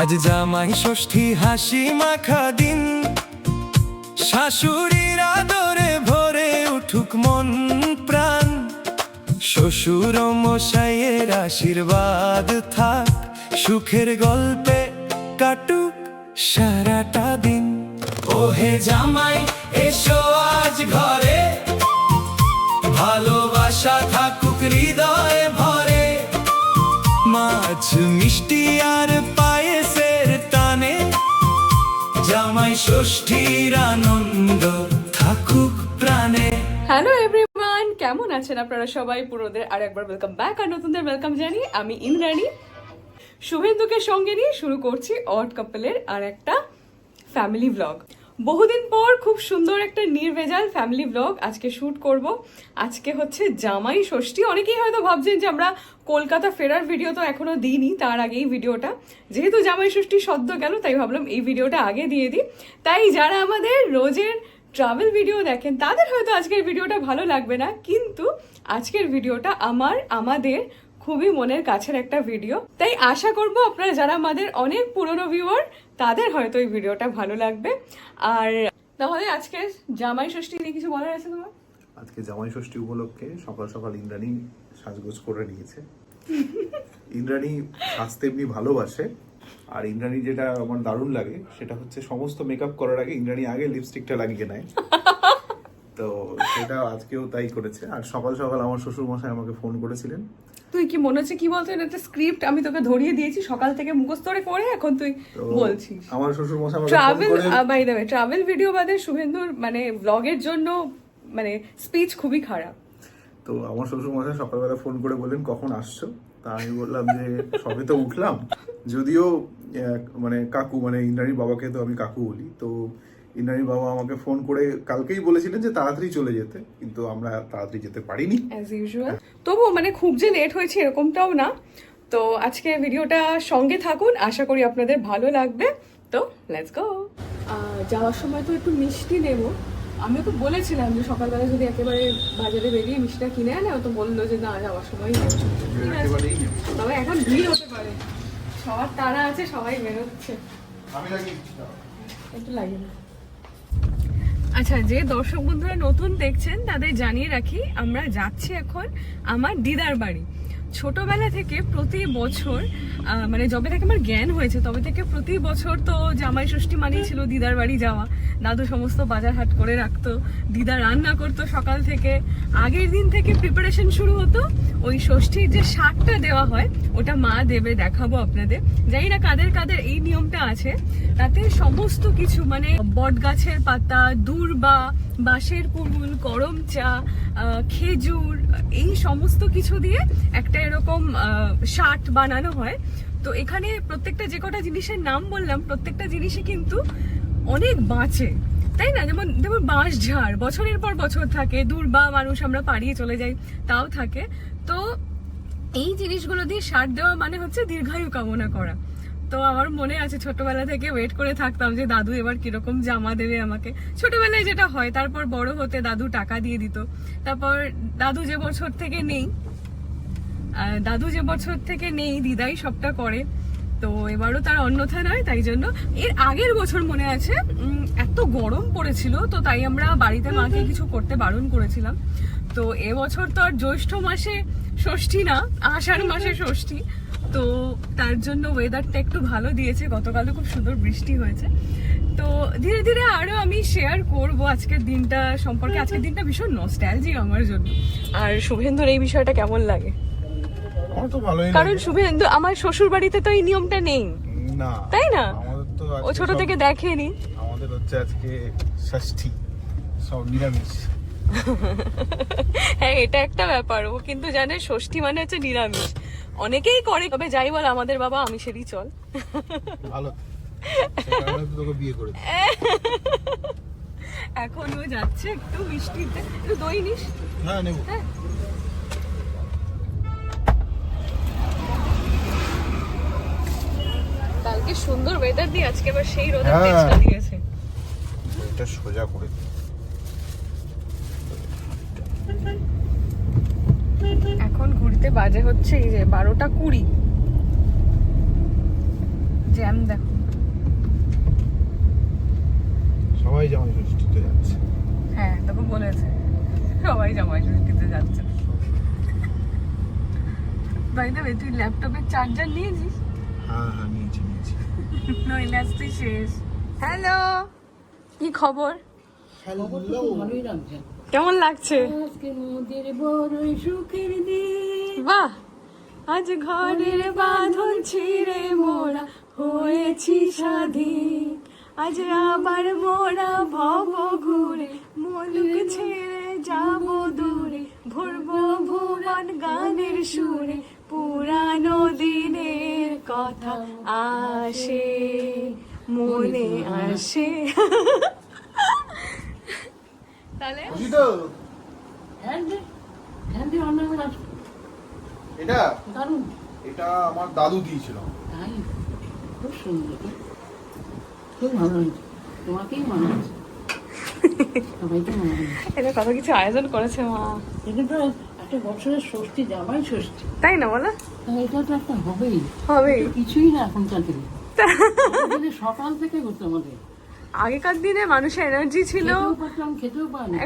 আজ জামাই ষষ্ঠী হাসি মাখা দিন, শাশুড়ির আদরে ভরে উঠুক মন প্রাণ, শ্বশুর মশাইয়ের আশীর্বাদ থাক, সুখের গল্পে কাটুক সারাটা দিন। ওহে জামাই এসো আজ ঘরে, ভালোবাসা থাকুক হৃদয়ে ভরে, মাছ মিষ্টি আর পায়েসের টানে, জামাই ষষ্ঠীর আনন্দ থাকুক প্রাণে। হ্যালো এভরিওয়ান, কেমন আছেন আপনারা সবাই? পুরোদের আর একবার ওয়েলকাম ব্যাক আর নতুনদের ওয়েলকাম জানি। আমি ইন্দ্রাণী, শুভেন্দুকে সঙ্গে নিয়ে শুরু করছি অড কাপলের আর একটা ফ্যামিলি ব্লগ। বহুদিন পর খুব সুন্দর একটা নির্ভেজাল ফ্যামিলি ব্লগ আজকে শ্যুট করব। আজকে হচ্ছে জামাই ষষ্ঠী। অনেকেই হয়তো ভাবছেন যে আমরা কলকাতা ফেরার ভিডিও তো এখনো দিইনি, তার আগেই ভিডিওটা, যেহেতু জামাই ষষ্ঠী সদ্য গেল তাই ভাবলাম এই ভিডিওটা আগে দিয়ে দিই। তাই যারা আমাদের রোজের ট্রাভেল ভিডিও দেখেন তাদের হয়তো আজকের ভিডিওটা ভালো লাগবে না, কিন্তু আজকের ভিডিওটা আমাদের খুবই মনের কাছের একটা ভিডিও। তাই আশা করব আপনারা যারা আমাদের অনেক পুরনো ভিউয়ার তাদের হয়তো এই ভিডিওটা ভালো লাগবে। আর তাহলে আজকে জামাই ষষ্ঠী নিয়ে কিছু বলার আছে তোমার? আজকে জামাই ষষ্ঠী উপলক্ষে সকাল সকাল ইন্দ্রাণী সাজগোজ করে নিয়েছে। ইন্দ্রাণী সাজতে এমনি ভালোবাসে, আর ইন্দ্রাণী যেটা আমার দারুণ লাগে সেটা হচ্ছে সমস্ত মেকআপ করার আগে ইন্দ্রাণী আগে লিপস্টিকটা লাগিয়ে নেয়। তো সেটা আজকেও তাই করেছে। আর সকাল সকাল আমার শ্বশুর মশাই আমাকে ফোন করেছিলেন। তুই কি মনে হচ্ছে কি বলতো, এটা স্ক্রিপ্ট আমি তোকে ধরিয়ে দিয়েছি সকাল থেকে মুখস্থ করে এখন তুই বলছিস। আমার শ্বশুর মশাই আমাকে travel by the way, travel video বাদে শুভেন্দুর মানে ব্লগের জন্য মানে স্পিচ খুবই খারাপ। তো আমার শ্বশুর মশাই সকালবেলা ফোন করে বললেন কখন আসছো? তা আমি বললাম যে সবে তো উঠলাম। যদিও মানে কাকু, মানে ইন্দ্রাণীর বাবাকে তো আমি কাকু বলি, তো ইন্দ্রাণীর বাবা আমাকে ফোন করে কালকেই বলেছিলেন যে তাড়াতাড়ি চলে যেতে, কিন্তু আমরা তাড়াতাড়ি যেতে পারিনি অ্যাজ ইউজুয়াল। তবুও মানে খুব যে লেট হয়েছে এরকমটাও না। তো আজকে ভিডিওটা সঙ্গে থাকুন, আশা করি আপনাদের ভালো লাগবে। তো লেটস গো। যাওয়ার সময় তো একটু মিষ্টি নেব। আমি তো বলেছিলাম যে সকালবেলা যদি একেবারে বাজারে বেরিয়ে মিষ্টিটা কিনে আনে, তো বললো যে না যাওয়ার সময় তবে এখন ভিড় হতে পারে, সবার তাড়া আছে, সবাই বেরোচ্ছে। একটু লাগে না। আচ্ছা, যে দর্শক বন্ধুরা নতুন দেখছেন তাদের জানিয়ে রাখি, আমরা যাচ্ছি এখন আমার দিদার বাড়ি। ছোটবেলা থেকে প্রতি বছর মানে যবে থেকে আমার জ্ঞান হয়েছে তবে থেকে প্রতি বছর তো জামাই ষষ্ঠী মানেই ছিল দিদার বাড়ি যাওয়া। দাদু সমস্ত বাজার হাট করে রাখতো, দিদা রান্না করতো সকাল থেকে, আগের দিন থেকে প্রিপারেশন শুরু হতো। ওই ষষ্ঠীর যে শাকটা দেওয়া হয় ওটা মা দেবে, দেখাবো আপনাদের। জানি না কাদের কাদের এই নিয়মটা আছে। তাতে সমস্ত কিছু মানে বট গাছের পাতা, দূর্বা, বাঁশের কুড়ুল, গরম চা, খেজুর, এই সমস্ত কিছু দিয়ে একটা এরকম শাট বানানো হয়। তো এখানে প্রত্যেকটা যে কটা জিনিসের নাম বললাম, প্রত্যেকটা জিনিসই কিন্তু অনেক বাঁচে, তাই না? যেমন বাঁশ ঝাড় বছরের পর বছর থাকে, দূর্বা মানুষ আমরা পাড়িয়ে চলে যাই তাও থাকে। তো এই জিনিসগুলো দিয়ে শাট দেওয়া মানে হচ্ছে দীর্ঘায়ু কামনা করা। তো আমার মনে আছে ছোটবেলা থেকে ওয়েট করে থাকতাম যে দাদু এবার কিরকম জামা দেবে আমাকে। ছোটবেলায় যেটা হয়, তারপর বড় হতে দাদু টাকা দিয়ে দিত। তারপর দাদু যে বছর থেকে নেই দিদাই সবটা করে। তো এবারও তার অন্যথা নয়, তাই জন্য এর আগের বছর মনে আছে এত গরম পড়েছিল, তো তাই আমরা বাড়িতে মাকে কিছু করতে বারণ করেছিলাম। তো এবছর তো আর জ্যৈষ্ঠ মাসে ষষ্ঠী না, আষাঢ় মাসে ষষ্ঠী, তো তার জন্য ওয়েদারটা একটু ভালো দিয়েছে। গতকালও খুব সুন্দর বৃষ্টি হয়েছে। তো ধীরে ধীরে আরো আমি শেয়ার করব আজকের দিনটা সম্পর্কে। আজকের দিনটা ভীষণ নস্টালজিক আমার জন্য। আর শুভেন্দুর এই বিষয়টা কেমন লাগে? কারণ শুভেন্দু আমার শ্বশুর বাড়িতে তো এই নিয়মটা নেই, তাই না? ও ছোট থেকে দেখেনি। আমাদের হচ্ছে আজকে ষষ্ঠী, সব নিরামিষ। হ্যাঁ, এটা একটা ব্যাপার। ও কিন্তু জানে ষষ্ঠী মানে হচ্ছে নিরামিষ। অনেকেই করে, তবে যাই বল আমাদের বাবা আমিষেরই চল। ভালো, তোকে বিয়ে করেছে। এখন ও যাচ্ছে একটু মিষ্টিতে, একটু দই নিস। হ্যাঁ নেব। হ্যাঁ, কালকে সুন্দর ওয়েদার দিয়ে আজকে আবার সেই রোদের তেজটা দিয়েছে। এটা সোজা করে এখন ঘুরতে বাজে হচ্ছে এই যে 12টা 20। জ্যাম দেখো। সবাই জামাই ষষ্ঠীতে যাচ্ছে। হ্যাঁ তোকে বলেছে সবাই জামাই ষষ্ঠীতে যাচ্ছে। বাই দ্য ওয়ে তুই ল্যাপটপের চার্জার নিয়েছিস? হ্যাঁ নিয়েছি। নইলে আজ তুই শেষ। হ্যালো, কি খবর? ভালোই লাগছে। কেমন লাগছে? আজকে মোদের বড়ই সুখের দিন। বাহ, আজ ঘরের বাঁধন ছিঁড়ে মোরা হয়েছি স্বাধীন। আজ আবার মোরা ভব ঘুরে মুলুক ছেড়ে যাব দূরে, ভরবো ভুবন গানের সুরে, পুরানো দিনের কথা আসে মনে আসে। তাহলে হ্যাঁ অন্যগুলো এটা দারুণ, এটা আমার দাদু দিয়েছিল। তাই খুব সুন্দর, খুব ভালো হয়েছে। তোমাকেই মনে হচ্ছে, সবাইকে মনে হচ্ছে। এটা কত কিছু আয়োজন করেছে মা, এটা তো একটা বছরের ষষ্ঠী, জামাই ষষ্ঠী, তাই না বলো? তাই এটা তো একটা হবেই। হবেই। এটা কিছুই না এখনকার দিনে, আমাদের সকাল থেকে হতো আমাদের। আগেকার দিনে মানুষের এনার্জি ছিল। খেতেও পারতাম, খেতেও পারিনি।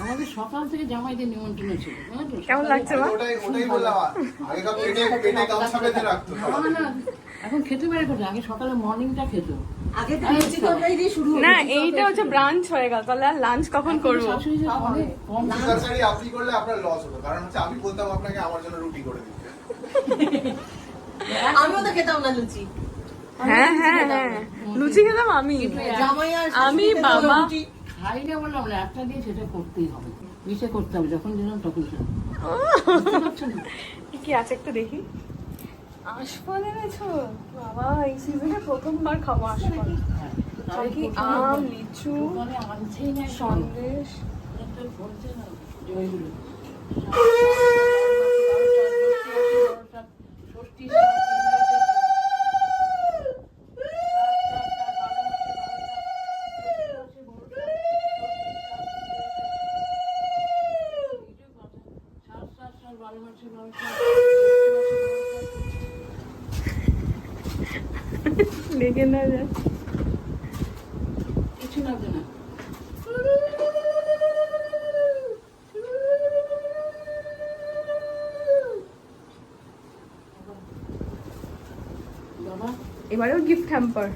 আমাদের সকাল থেকে জামাইদের নিমন্ত্রণ ছিল, জানো তো? কেমন লাগছে মা? ওটাই বললাম, আগেকার পেটে গামছা বেঁধে রাখতো। না, এখন খেতে পারে কোথায়? আগে সকালে মর্নিংটা খেত। না এইটা হচ্ছে ব্রাঞ্চ হয়ে গেল, তাহলে আর লাঞ্চ কখন করবো? শাশুড়ি যে করে, কম তরকারি আপনি করলে আপনার লস হতো, কারণ হচ্ছে আমি বলতাম আপনাকে আমার জন্য রুটি করে দিতে। আমিও তো খেতাম না লুচি। হ্যাঁ হ্যাঁ হ্যাঁ, লুচি খেতাম আমি, জামাই আর আমি শ্বশুরকে তো বাবা। রুটি। খাই না বললাম না, একটা দিয়ে সেটা করতেই হবে, মিশে করতে হবে। যখন দিলাম তখন দিলাম। বুঝতে পারছো না? কি আছে একটু দেখি। আশফল এনেছো বাবা, এই সিজনে প্রথমবার খাবো আশফল। হ্যাঁ। আর কি আম, লিচু, দোকানে আনছেই না, সন্দেশ। একটা বলছে না, যে ওইগুলো। ষষ্ঠী, লেগে না যায়। কিছু লাগবে না। বাবা, এবারেও গিফট হ্যাম্পার।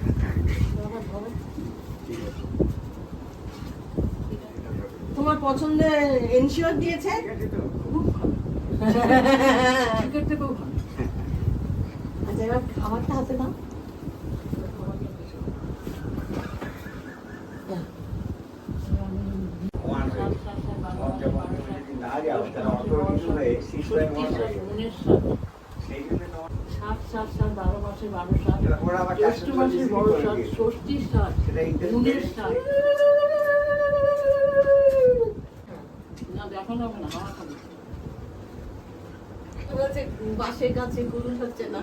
বাবা, বাবা, তোমার পছন্দের এনশিওর দিয়েছে। খুব ভালো। ক্রিকেট থেকেও ভালো। আচ্ছা এবার খাবারটা হাতে দাও। বলছে বাঁশের গাছে গরুল হচ্ছে না।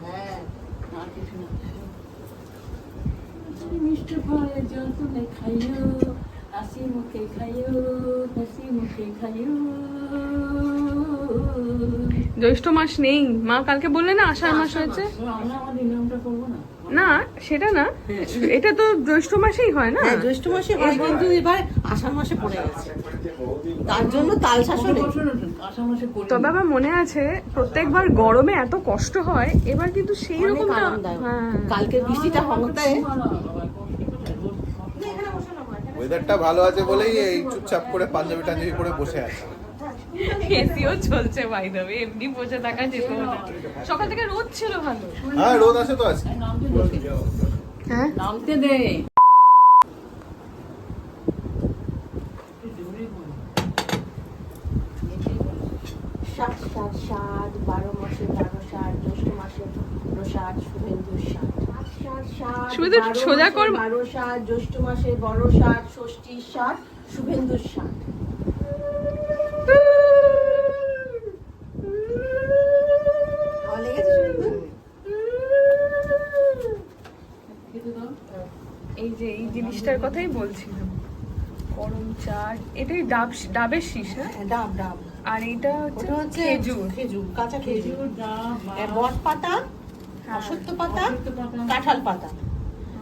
হ্যাঁ মিষ্টি ফলে যতনে খাইও, হাসি মুখে খাইও, হাসি মুখে খাইও। জ্যৈষ্ঠ মাস নেই মা, কালকে বললে না আষাঢ় মাস হয়েছে। আমরা আমাদের নিয়মটা করবো না। না সেটা না, এটা তো জ্যৈষ্ঠ মাসেই হয় না। হ্যাঁ জ্যৈষ্ঠ মাসে হয়, কিন্তু এবার আষাঢ় মাসে পড়ে গেছে, তার জন্য তাল শাসন। আষাঢ় মাসে করি। তবে আমার মনে আছে প্রত্যেকবার গরমে এত কষ্ট হয়, এবার কিন্তু সেই অনেক রকমটা। আরামদায়ক। হ্যাঁ কালকে বৃষ্টিটা হতে ওয়েদারটা ভালো আছে বলেই এই চুপচাপ করে পাঞ্জাবি টাঞ্জাবি পরে বসে আছে। এসিও চলছে বাই দ্য ওয়ে, এমনি বসে থাকা যেত না। সকাল থেকে রোদ ছিল ভালো। হ্যাঁ রোদ আছে তো আজকে। হ্যাঁ নামতে দে। ষাট ষাট ষাট, 12 মাসে 12 ষাট, জ্যৈষ্ঠ মাসে 12 ষাট, শুভেন্দু ষাট। শুভেন্দু সোজা কর। 12 ষাট, জ্যৈষ্ঠ মাসে 12 ষাট, ষষ্ঠী ষাট, শুভেন্দু ষাট। ভালো লেগেছে শুভেন্দু? এই যে এই জিনিসটার কথাই বলছিলাম, গরম চা, এটাই ডাবের শীষ। হ্যাঁ ডাব ডাব আর এইটা ওটা হচ্ছে খেজুর। খেজুর, কাঁচা খেজুর, খেজুর, ডাব, বট পাতা, অশ্বত্থ পাতা, কাঁঠাল পাতা,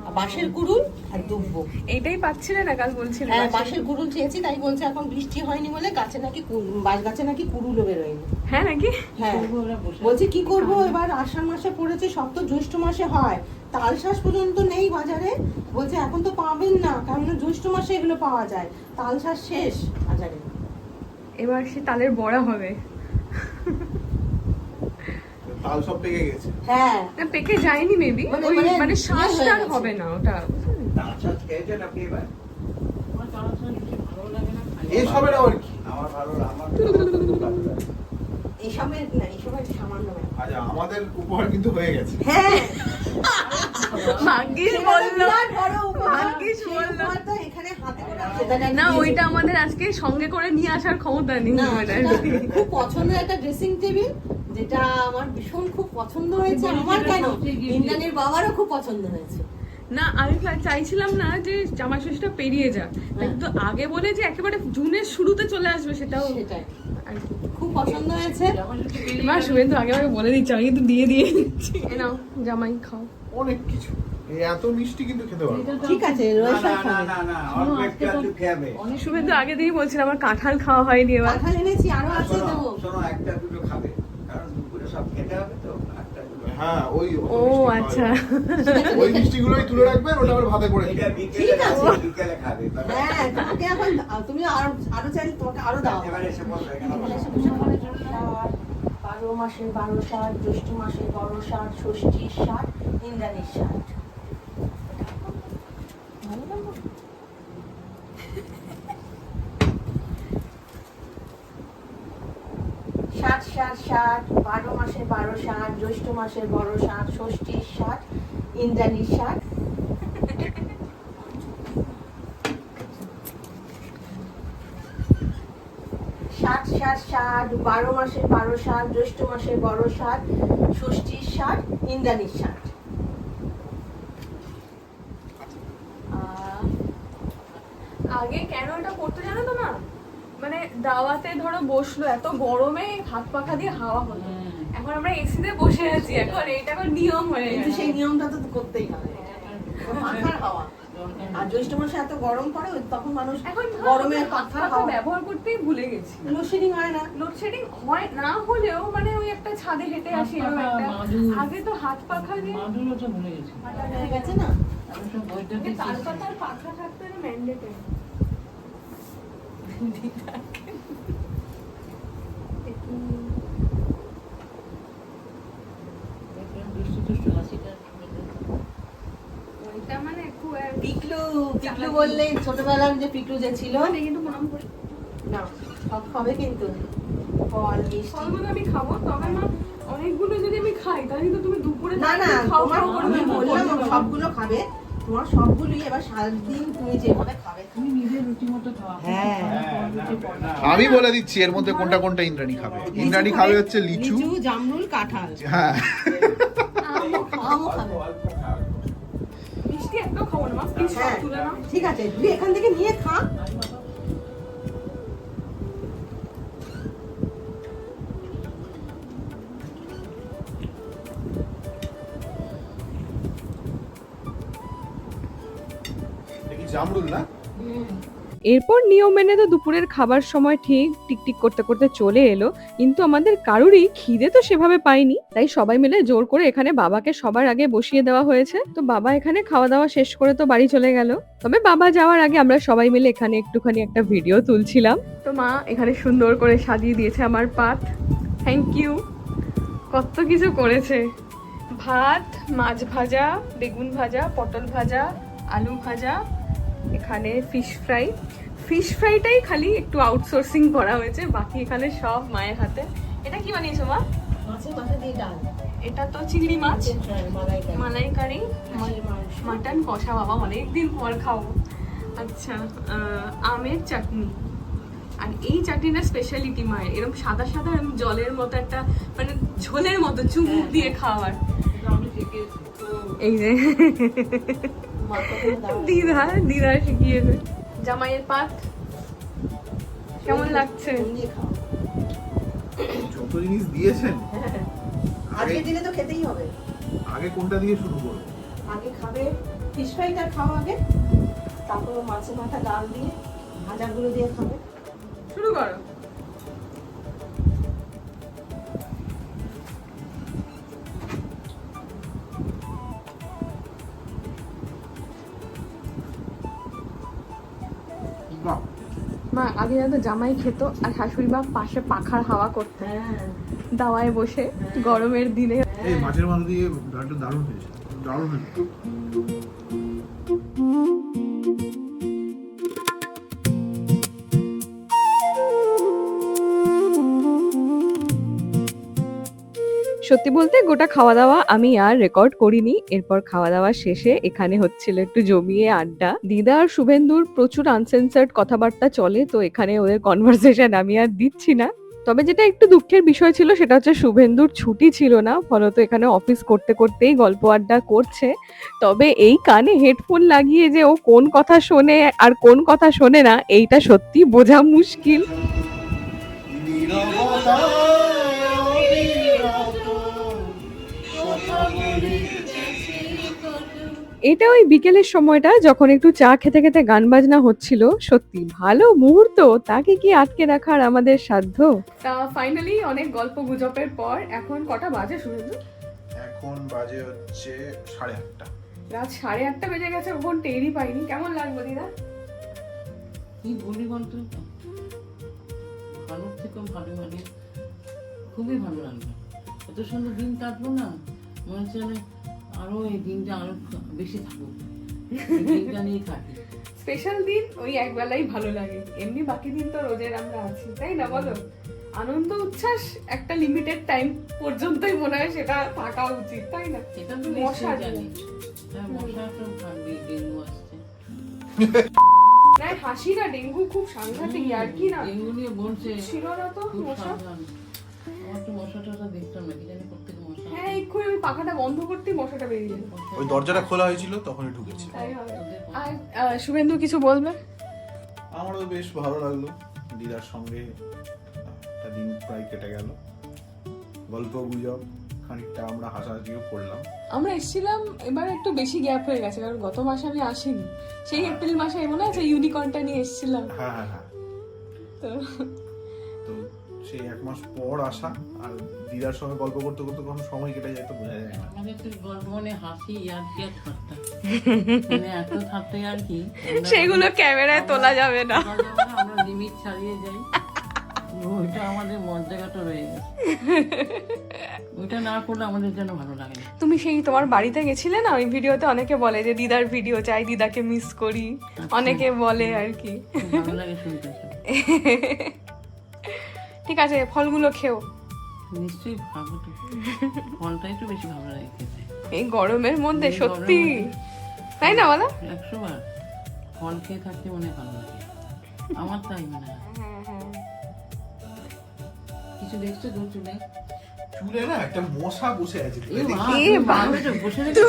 আর বাঁশের কুড়ুল আর দুব্ব। এইটাই পাচ্ছিলে না কাল বলছিলে? হ্যাঁ, বাঁশের কুড়ুল চেয়েছি, তাই বলছে এখন বৃষ্টি হয়নি বলে গাছে নাকি বাঁশ গাছে নাকি কুড়ুলও বেরোয়নি। হ্যাঁ নাকি? হ্যাঁ, ওরা বসে বলছে কি করব এবার, আষাঢ় মাসে পড়েছে, সব তো জ্যৈষ্ঠ মাসে হয়, তাল শাঁস পর্যন্ত নেই বাজারে। বলছে এখন তো পাবেন না, কারণ জ্যৈষ্ঠ মাসে এগুলো পাওয়া যায়, তাল শাঁস শেষ বাজারে। এবার সে তালের বড়া হবে। তাল সব পেকে গেছে। হ্যাঁ, না পেকে যায়নি মেবি, মানে শ্বাসটা আর হবে না ওটা। তাল শাঁস খেয়েছেন আপনি এবার? আমার তাল শাঁস বেশি ভালো লাগে না, খাই না। এসবের আবার কি? আমার আমার খুব ভালো লাগে। এইসবের না, এইসবের সামান্য ব্যাপার। আচ্ছা, আমাদের উপহার কিন্তু হয়ে গেছে। হ্যাঁ, ভাগ্যিস বললো, বিরাট বড় উপহার। ভাগ্যিস সেই বললো। উপহারটা এখানে হাতে করে সেটা নাকি না দিয়েছে। ওইটা আমাদের আজকে সঙ্গে করে নিয়ে আসার ক্ষমতা নেই। না, ওটা। সেটা খুব পছন্দের একটা ড্রেসিং টেবিল, যেটা আমার ভীষণ খুব পছন্দ হয়েছে। আমার কেন, ইন্দ্রাণীর বাবারও খুব পছন্দ হয়েছে। না আমি চাইছিলাম না যে জামাই ষষ্ঠীটা পেরিয়ে যাক, কিন্তু আগে বলে যে একেবারে জুনের শুরুতে চলে আসবে সেটাও সেটাই আর কি। খুব পছন্দ হয়েছে। আমার একটু বেরিয়ে মা শুভেন্দু আগে আগে বলে দিচ্ছি, আমি কিন্তু দিয়ে দিয়ে দিচ্ছি। এ নাও জামাই খাও। অনেক কিছু। এই এত মিষ্টি কিন্তু খেতে পারবো না। ঠিক আছে, না রয়েছে না না না অল্প একটু একটু খেয়াবে। শুভেন্দু আগে দিয়ে বলছিল আমার কাঁঠাল খাওয়া হয়নি এবার। কাঁঠাল এনেছি, আরো আছে শোনো দেবো। শোনো, একটা দুটো খাবে, কারণ দুপুরে সব খেতে হবে তো, একটা দুটো। হ্যাঁ, ওই অত ও মিষ্টি খাওয়া আচ্ছা। যাবে না। ওই মিষ্টিগুলোই তুলে রাখবেন, ওটা আবার ভাতে করে এটা খেয়ে বিকেলে ঠিক আছে। বিকেলে খাবে। হ্যাঁ, তোমাকে এখন তুমি আরো চাইলে তোমাকে আরো দাও। এবারে এসে বসো এখানে এখানে বসো। এসে বসে পড়ো। 12 মাসের 12 ষাট, জ্যৈষ্ঠ মাসের 12 ষাট, ষষ্ঠীর 60, ইন্দ্রাণীর 60। ভালো লাগলো? ষাট ষাট ষাট, 12 মাসের 12 ষাট, জ্যৈষ্ঠ মাসের 12 ষাট, ষষ্ঠীর 60, ইন্দ্রাণীর 60। ষাট ষাট ষাট, 12 মাসের 12 ষাট, জ্যৈষ্ঠ মাসের 12 ষাট, ষষ্ঠীর 60, ইন্দ্রাণীর 60। আগে কেন এটা করতে জানো তো মা, মানে দাওয়াতে ধরো বসলো, এত গরমে হাত পাখা দিয়ে হাওয়া হলো, এখন আমরা এসিতে বসে আছি, এখন এটা এখন নিয়ম হয়ে কিন্তু গেছে। সেই নিয়মটা তো করতেই হবে, পাখার হাওয়া। আর জ্যৈষ্ঠ মাসে এত গরম পড়ে, তখন মানুষ এখন গরমে হাত পাখার পাখা হাওয়া। ব্যবহার করতেই ভুলে গেছি। লোডশেডিং হয় না। লোডশেডিং হয় না হলেও মানে ওই একটা ছাদে হেঁটে আসি এরকম একটা, আগে তো হাত পাখা দিয়ে মাদুরও তো ভুলে গেছি। হয়ে গেছে না। আমি সব বৈদ্যুতিক তার system। পাতার পাখা থাকতে ম্যান্ডেটরি। দেখলাম দুষ্টু দুষ্টু হাসিটা। ওইটা মানে খুব পিকলু, পিকলু বললে ছোটবেলার যে পিকলু যে ছিল কিন্তু নাম করে না, সব খাবে কিন্তু ফল মিষ্টি। ফলগুলো আমি খাবো, তবে মা অনেকগুলো যদি আমি খাই তাহলে কিন্তু তুমি দুপুরে না না, খাও তোমার খাও আমি করবে। বললাম সবগুলো খাবে, তোমার সবগুলোই এবার সারাদিন তুমি যেভাবে খাবে। তুমি নিজের রুচি মতো খাওয়া। হ্যাঁ। রুচি পড়া। আমি বলে দিচ্ছি এর মধ্যে কোনটা কোনটা ইন্দ্রাণী খাবে। ইন্দ্রাণী খাবে হচ্ছে লিচু। লিচু, জামরুল, কাঁঠাল। হ্যাঁ, আমও খাবে। অল্প খাও। মিষ্টি একটাও খাবো না মা, প্লিজ সব হ্যাঁ, তুলে নাও। ঠিক আছে, তুই এখান থেকে নিয়ে খা। দেখি জামরুল না। এরপর নিয়ম মেনে তো দুপুরের খাবার সময় ঠিক টিকটিক করতে করতে চলে এলো, কিন্তু আমাদের কারুরই খিদে তো সেভাবে পাইনি, তাই সবাই মিলে জোর করে এখানে বাবাকে সবার আগে বসিয়ে দেওয়া হয়েছে। তো বাবা এখানে খাওয়া দাওয়া শেষ করে তো বাড়ি চলে গেল, তবে বাবা যাওয়ার আগে আমরা সবাই মিলে এখানে একটুখানি একটা ভিডিও তুলছিলাম। তো মা এখানে সুন্দর করে সাজিয়ে দিয়েছে আমার পাত, থ্যাংক ইউ। কত কিছু করেছে, ভাত, মাছ ভাজা, বেগুন ভাজা, পটল ভাজা, আলু ভাজা, এখানে ফিশ ফ্রাই। ফিশ ফ্রাইটাই খালি একটু আউটসোর্সিং করা হয়েছে, বাকি এখানে সব মায়ের হাতে। এটা কি বানিয়েছো মা? মাছের মাথা দিয়ে ডাল, এটা তো চিংড়ি মাছ, মালাইকারি, মালাইকারি, হাঁসের মাংস। মাটন কষা, বাবা অনেকদিন পর খাবো। আচ্ছা, আমের চাটনি। আর এই চাটনিটা স্পেশালিটি মায়ের, এরকম সাদা সাদা এরকম জলের মতো একটা, মানে ঝোলের মতো চুমুক দিয়ে খাওয়ার। এটা আমি শিখেছি। এই যে দিদা শিখিয়েছে। জামাইয়ের পাত কেমন লাগছে? নিয়ে খাও। যত জিনিস দিয়েছেন আজকে দিনে তো খেতেই হবে। আগে কোনটা দিয়ে শুরু করবো? আগে খাবে ফিশ ফ্রাইটা খাও আগে, তারপর মাছের মাথা ডাল দিয়ে ভাজাগুলো দিয়ে খাবে। শুরু করো। বাহ, মা আগে যাতে জামাই খেত আর শাশুড়ি মা পাশে পাখার হাওয়া করতে হ্যাঁ দাওয়ায় বসে গরমের দিনে। এই মাছের মাথা দিয়ে ডালটা দারুণ হয়েছে, দারুণ হয়েছে। সত্যি বলতে গোটা খাওয়া দাওয়া আমি আর রেকর্ড করিনি। এরপর খাওয়া দাওয়া শেষে এখানে হচ্ছিল একটু জমিয়ে আড্ডা। দিদা আর শুভেন্দুর প্রচুর আনসেন্সার্ড কথাবার্তা চলে, তো এখানে ওদের কনভারসেশন আমি আর দিচ্ছি না। তবে যেটা একটু দুঃখের বিষয় ছিল সেটা হচ্ছে শুভেন্দুর ছুটি ছিল না, ফলত এখানে অফিস করতে করতেই গল্প আড্ডা করছে। তবে এই কানে হেডফোন লাগিয়ে যে ও কোন কথা শোনে আর কোন কথা শোনে না এইটা সত্যি বোঝা মুশকিল। এটা ওই বিকেলের সময়টা যখন একটু চা খেতে খেতে গান বাজনা হচ্ছিল। সত্যি ভালো মুহূর্ত, তাকে কি আটকে রাখার আমাদের সাধ্য। তা ফাইনালি অনেক গল্প গুজবের পর এখন কটা বাজে শুভেন্দু? এখন বাজে হচ্ছে 8:30। রাত 8:30 বেজে গেছে, ওখান টেরই পাইনি। কেমন লাগলো দিদা? কি বলি বলতো, ভালোর থেকেও ভালো, মানে খুবই ভালো লাগলো। এত সুন্দর দিন কাটলো না, মনে হচ্ছে মানে আরো এই দিনটা আরো বেশি থাকুক, এই দিনটা নিয়ে থাকি। স্পেশাল দিন ওই একবেলাই ভালো লাগে, এমনি বাকি দিন তো রোজের আমরা আছি, তাই না বলো? আনন্দ উচ্ছ্বাস একটা লিমিটেড টাইম পর্যন্তই মনে হয় সেটা থাকা উচিত, তাই না? এটা তো মশার নিশ্চয়ই জানি। হ্যাঁ, মশা তো থাকবেই, ডেঙ্গু আসছে। না হাসি না, ডেঙ্গু খুব সাংঘাতিক, আর কি না ডেঙ্গু নিয়ে বলছে ছিল না তো খুব মশা। সাবধান। আমার তো মশাটা দেখতাম না, কি জানি প্রত্যেক মশা। হ্যাঁ এক্ষুনি আমি পাখাটা বন্ধ করতেই মশাটা বেরিয়ে যেত। ওই দরজাটা খোলা হয়েছিল তখনই ঢুকেছে। তাই হবে। আর শুভেন্দু কিছু বলবে? আমারও বেশ ভালো লাগলো, দিদার সঙ্গে একটা দিন প্রায় কেটে গেল, গল্প গুজব, খানিকটা আমরা হাসাহাসিও করলাম। আমরা এসেছিলাম এবার একটু বেশি গ্যাপ হয়ে গেছে, কারণ গত মাসে আমি আসিনি, সেই এপ্রিল মাসে মনে আছে ইউনিকর্নটা নিয়ে এসেছিলাম। হ্যাঁ হ্যাঁ হ্যাঁ, তো তো সেই 1 মাস পর আসা, আর দিদার সঙ্গে গল্প করতে করতে কখন সময় কেটে যায় তো বোঝা যায় না। আমাদের তো গল্প মানে হাসি আর কি আর ঠাট্টা, মানে এত ঠাট্টা আর কি, সেগুলো ক্যামেরায় তোলা যাবে না। আমরা লিমিট ছাড়িয়ে যাই, ওইটা আমাদের মর্যাদাটা রয়ে গেছে, ওইটা না করলে আমাদের যেন ভালো লাগে না। তুমি সেই তোমার বাড়িতে গেছিলে না, ওই ভিডিওতে অনেকে বলে যে দিদার ভিডিও চাই, দিদাকে মিস করি, অনেকে বলে আর কি। খুব ভালো লাগে শুনতে এসব। ঠিক আছে, ফলগুলো খেও। নিশ্চয়ই খাবো তো, ফলটাই তো বেশি ভালো লাগে খেতে এই গরমের মধ্যে এই সত্যি, গরমের মধ্যে। তাই না বলো? 100 বার ফল খেয়ে থাকতে মনে ভালো লাগে, আমার তাই মনে হয়। কিছু দেখছো তোর চুলে? চুলে না একটা মশা বসে আছে। এ মা, এ তুমি বাবা। ভালো তো বসে রেখেছো?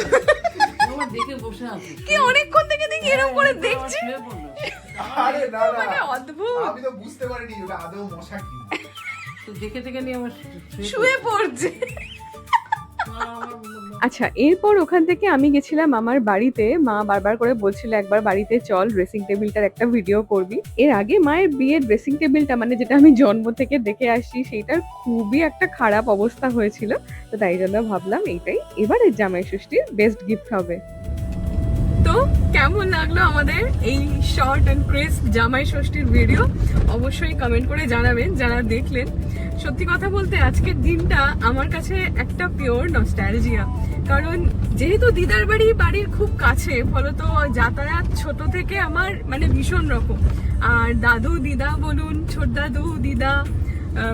আমার দেখে বসে আছে কি অনেকক্ষণ থেকে দেখি এরকম করে দেখছি, শুয়ে পড়লো। আরে না না, মানে অদ্ভুত। আমি তো বুঝতে পারিনি ওটা আদৌ মশা কি। তো দেখে দেখে নিয়ে আমার শুয়ে পড়ছে। আমার আচ্ছা, এরপর ওখান থেকে আমি গেছিলাম আমার বাড়িতে। মা বারবার করে বলছিল একবার বাড়িতে চল, ড্রেসিং টেবিলটার একটা ভিডিও করবি। এর আগে মায়ের বিয়ের ড্রেসিং টেবিলটা, মানে যেটা আমি জন্ম থেকে দেখে আসছি, সেইটার খুবই একটা খারাপ অবস্থা হয়েছিল। তো তাই জন্য ভাবলাম এইটাই এবারের জামাই ষষ্ঠীর বেস্ট গিফট হবে। তো কেমন লাগলো আমাদের এই শর্ট অ্যান্ড ক্রিস্প জামাই ষষ্ঠীর ভিডিও? অবশ্যই কমেন্ট করে জানাবেন যারা দেখলেন। সত্যি কথা বলতে আজকের দিনটা আমার কাছে একটা পিওর নস্টালজিয়া, কারণ যেহেতু দিদার বাড়ির খুব কাছে, ফলত যাতায়াত ছোট থেকে আমার মানে ভীষণ রকম। আর দাদু দিদা বলুন, ছোট দাদু দিদা,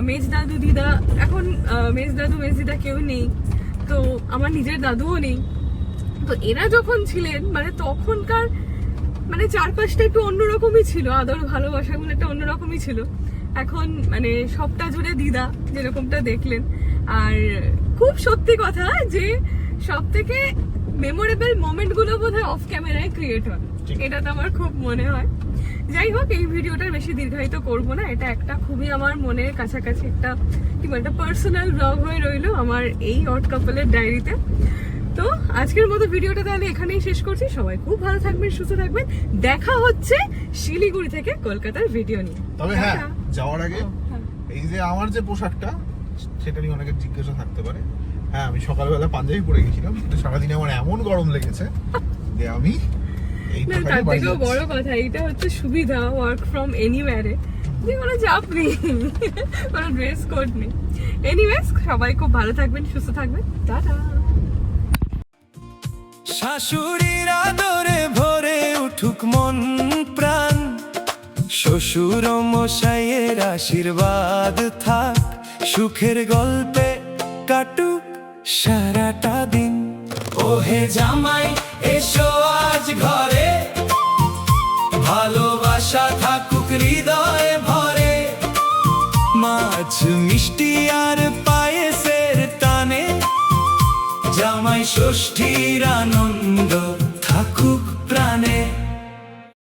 মেজ দাদু দিদা, এখন মেজ দাদু মেজ দিদা কেউ নেই, তো আমার নিজের দাদুও নেই। তো এরা যখন ছিলেন মানে তখনকার মানে চারপাশটা একটু অন্যরকমই ছিল, আদর ভালোবাসাগুলো একটা অন্যরকমই ছিল। এখন মানে সবটা জুড়ে দিদা, যেরকমটা দেখলেন। আর খুব সত্যি কথা যে সব থেকে মেমোরেবল মোমেন্ট গুলো বোধহয় অফ ক্যামেরায় ক্রিয়েট হয়, এটা তো আমার খুব মনে হয়। যাই হোক, এই ভিডিওটা বেশি দীর্ঘায়িত করব না। এটা একটা খুবই আমার মনের কাছাকাছি একটা কি বলে একটা পার্সোনাল ব্লগ হয়ে রইলো আমার এই অড কাপলের ডায়েরিতে। তো আজকের মতো ভিডিওটা তাহলে এখানেই শেষ করছি। সবাই খুব ভালো থাকবেন, সুস্থ থাকবেন। দেখা হচ্ছে শিলিগুড়ি থেকে কলকাতার ভিডিও নিয়ে। তবে হ্যাঁ, টাটা। যাওয়ার আগে হ্যাঁ। এই যে আমার যে পোশাকটা, সেটা নিয়ে অনেকের জিজ্ঞাসা থাকতে পারে। হ্যাঁ, আমি সকালবেলা পাঞ্জাবি পরে গেছিলাম, কিন্তু সারাদিনে আমার এমন গরম লেগেছে যে আমি এই না, পোশাকে তার বাড়ি থেকেও যাচ্ছি। বড় কথা, এটা হচ্ছে সুবিধা ওয়ার্ক ফ্রম এনিওয়ারে, যে কোনো চাপ নেই, কোনো ড্রেস কোড নেই। এনিওয়েজ, সবাই খুব ভালো থাকবেন, সুস্থ থাকবেন। টাটা। শাশুড়ির আদরে ভরে উঠুক মন প্রাণ, শ্বশুর মশাইয়ের আশীর্বাদ থাক, সুখের গল্পে কাটুক সারাটা দিন। ওহে জামাই এসো আজ ঘরে, ভালোবাসা থাকুক হৃদয়ে ভরে, মাছ মিষ্টি আর পায়েসের টানে, জামাই ষষ্ঠীর আনন্দ